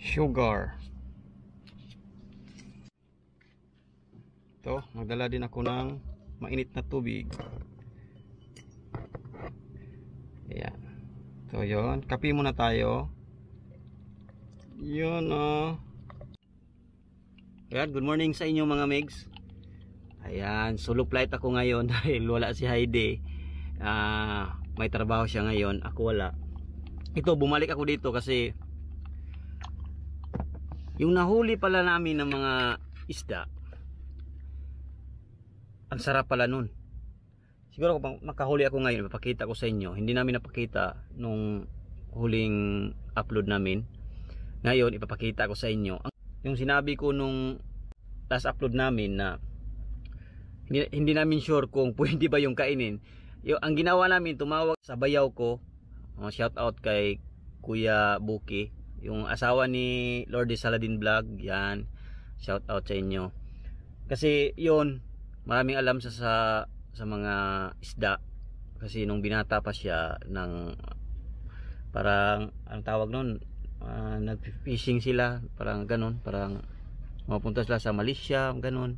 sugar. Ito, magdala din ako ng mainit na tubig. Ayan. So yun, kape muna tayo. Yun Ayan, good morning sa inyo mga Megs. Ayan, solo flight ako ngayon dahil wala si Heidi. May trabaho siya ngayon, ako wala. Ito, bumalik ako dito kasi yung nahuli pala namin ng mga isda, ang sarap pala nun. Siguro kung makahuli ako ngayon, ipapakita ko sa inyo. Hindi namin napakita nung huling upload namin. Ngayon, ipapakita ko sa inyo. Yung sinabi ko nung last upload namin na hindi namin sure kung pwede ba yung kainin. Ang ginawa namin, tumawag sa bayaw ko. Shout out kay Kuya Buki, yung asawa ni Lordy Saladin Vlog. Yan, shout out sa inyo. Kasi yun, maraming alam sa mga isda. Kasi nung binata pa siya, parang ang tawag nun, nag-fishing sila, parang ganun, parang mapunta sila sa Malaysia, ganun.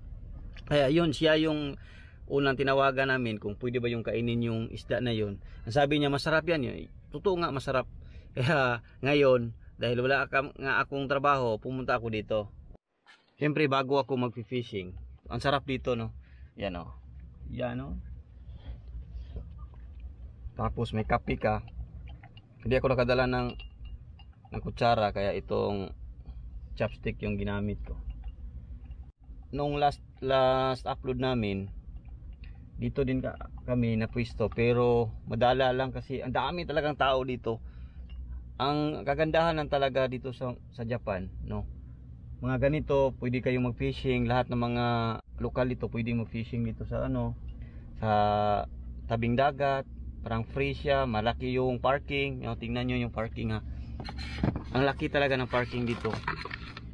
Kaya yun, siya yung unang tinawagan namin kung pwede ba yung kainin yung isda na yun. Ang sabi niya, masarap yan. Totoo nga, masarap. Kaya ngayon, dahil wala nga akong trabaho, pumunta ako dito. Siyempre, bago ako mag-fishing, ang sarap dito, no? Yan, no? Yan, no? Tapos may kape ka. Hindi ako nakadala ng kutsara, kaya itong chopstick yung ginamit ko. Nung last upload namin, dito din kami na pwesto, pero madala lang kasi ang dami talagang tao dito. Ang kagandahan lang talaga dito sa Japan, no? Mga ganito, pwede kayong mag-fishing, lahat ng mga lokal dito pwede mag-fishing dito sa sa tabing dagat, parang free siya, malaki yung parking. Tingnan nyo yung parking, ha. Ang laki talaga ng parking dito.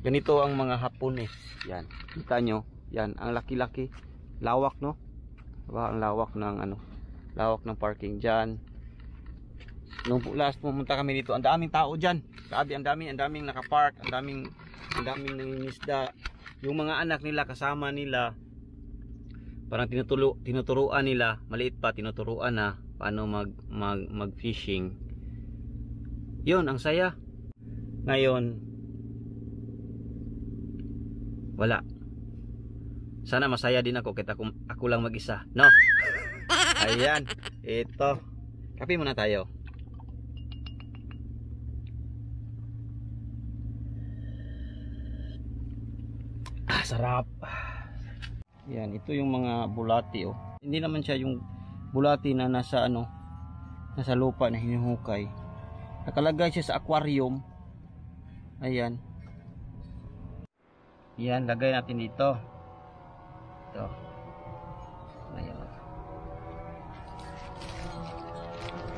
Ganito ang mga Hapones. Yan, kita nyo, yan, ang laki-laki, lawak, no? Diba? Ang lawak ng parking dyan. Nung last pumunta kami dito, ang daming tao dyan. Sabi, ang daming nakapark, ang daming nangingisda. Yung mga anak nila, kasama nila, parang tinuturuan nila, maliit pa, tinuturuan na paano mag fishing. Yun, ang saya. Ngayon, wala. Sana masaya din ako kahit ako lang mag-isa, no? Ayan, ito. Kape muna tayo. Sarap. Yan, ito yung mga bulati, oh. Hindi naman siya yung bulati na nasa lupa na hinuhukay. Nakalagay siya sa aquarium. Ayan. Yan, lagay natin dito. Ito. Ayan.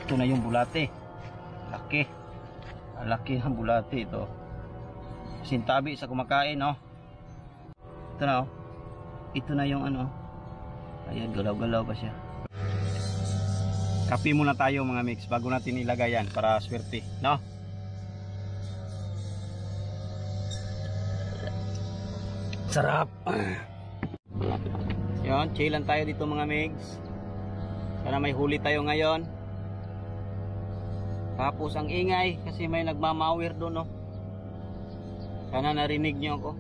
Ito na yung bulati. Laki. Laki ng bulati ito. Sintabi sa kumakain, no? Ito na, oh. Ito na yung ayan, galaw-galaw pa siya. Kape muna tayo mga mix bago natin ilagay yan para swerte, no? Sarap. Yan, chill lang tayo dito mga mix. Sana may huli tayo ngayon. Tapos ang ingay kasi may nagmamawir doon, no? Sana narinig niyo ako.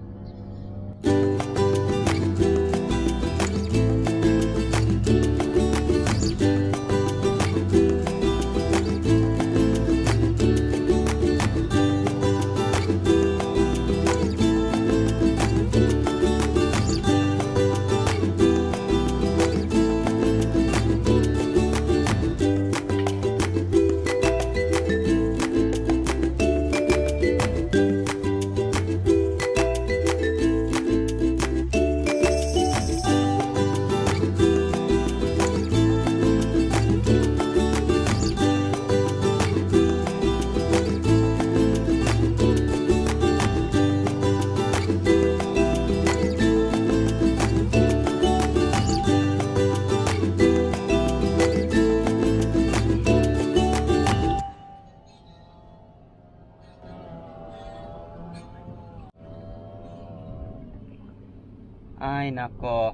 Ay nako.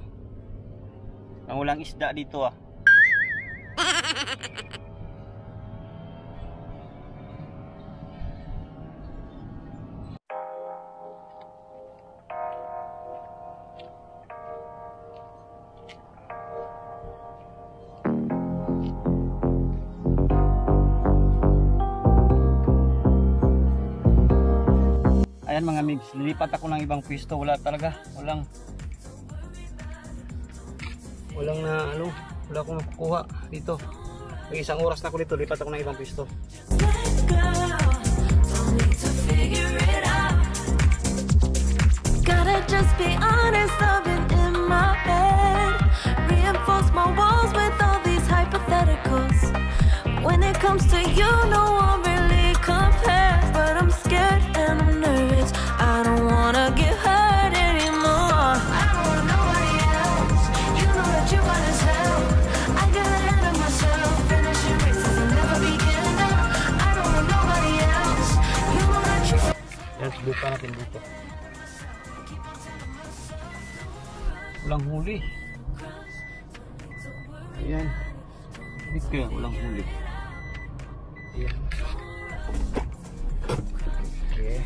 Ang walang isda dito ah. Ayan mga migs, lilipat ako ng ibang pwesto. Wala talaga, walang na ano, wala akong makukuha dito. May isang oras na ako dito, lipat ako ng ibang pwesto. Gotta just be honest, I've been in my head. Reinforce my walls with all these hypotheticals. When it comes to you, no one really compares. But I'm scared and I'm nervous. I don't wanna get hurt anymore. I don't want nobody else. You know that you got as hell. I got ahead of myself. Finishing races and never begin now. I don't want nobody else. You know that you. Yan, subukan natin dito. Walang huli. Ayan. Hindi kaya walang huli. Ayan. Okay.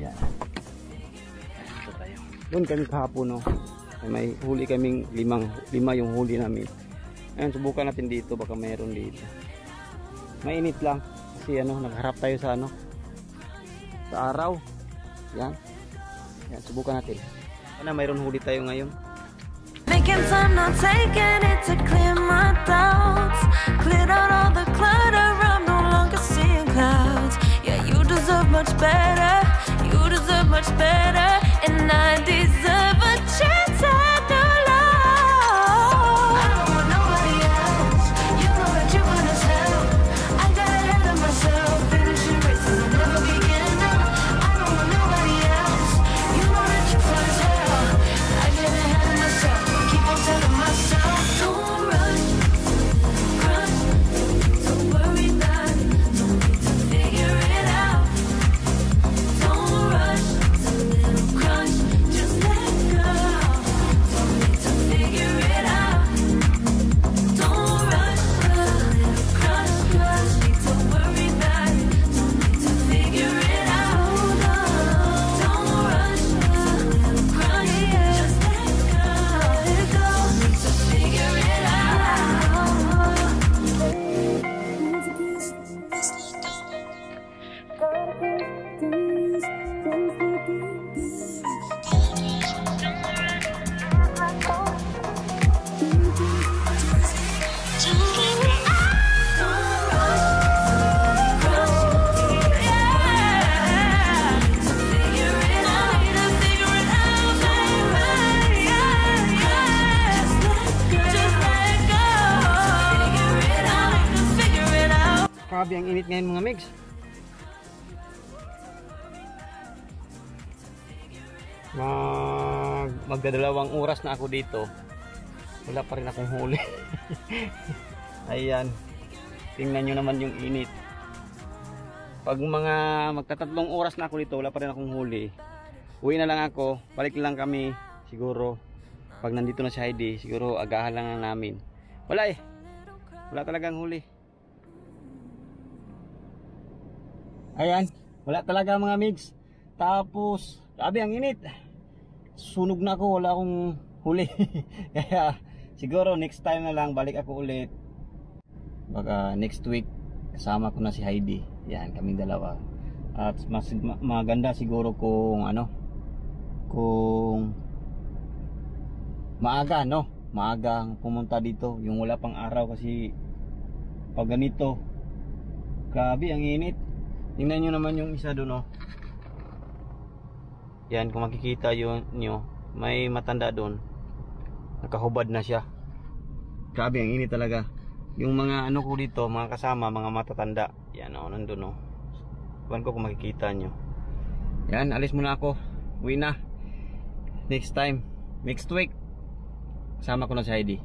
Yan. Ito tayo. Doon kami kahapon, no. May huli kaming lima yung huli namin. Ayan, subukan natin dito, baka mayroon dito. Mainit lang kasi ano, nagharap tayo sa ano, sa araw. Yan. Yan, subukan natin. Ano, mayroon huli tayo ngayon. Making time, not taking it to clear my doubts. Cleared out all the clutter, I'm no longer seeing clouds. Yeah, you deserve much better. You deserve much better. And I deserve a chance at new love. I don't want nobody else. You know that you want as hell. I got ahead of myself. Finishing races and never begin now. I don't want nobody else. You know that you want as hell. I get ahead of myself. Keep on telling myself, don't rush, crush, don't worry about it. Don't need to figure it out. Don't rush, it's a little crush, just let go. Don't need to figure it out. Don't rush, it's a little crush, don't need to worry about it. Don't need to figure it out. Don't rush, it's a little crush, just let go. Don't need to figure it out. Grabe ang init ngayon mga migs. Magdadalawang oras na ako dito. Wala pa rin akong huli. Ayan. Tingnan nyo naman yung init. Pag mga magtatatlong oras na ako dito, wala pa rin akong huli. Uwi na lang ako. Balik lang kami siguro. Pag nandito na si Heidi, siguro agahan lang namin. Wala eh. Wala talagang huli. Ayan, wala talaga mga migs. Tapos, grabe ang init. Sunog na ako, wala akong huli. Kaya siguro next time na lang balik ako ulit. Baka next week kasama ko na si Heidi. Yan, kaming dalawa. At mas maganda siguro kung ano, kung maaga, no? Maagang pumunta dito, yung wala pang araw kasi pag ganito, grabe ang init. Tingnan nyo naman yung isa doon, oh. Yan, kung makikita yun nyo, may matanda doon. Nakahubad na siya. Grabe ang init talaga. Yung mga ano ko dito, mga kasama, mga matatanda. Yan, oh, nandun, oh. Kuwan ko kung makikita nyo. Yan, alis muna ako. Uwi na. Next time, next week, kasama ko na si Heidi.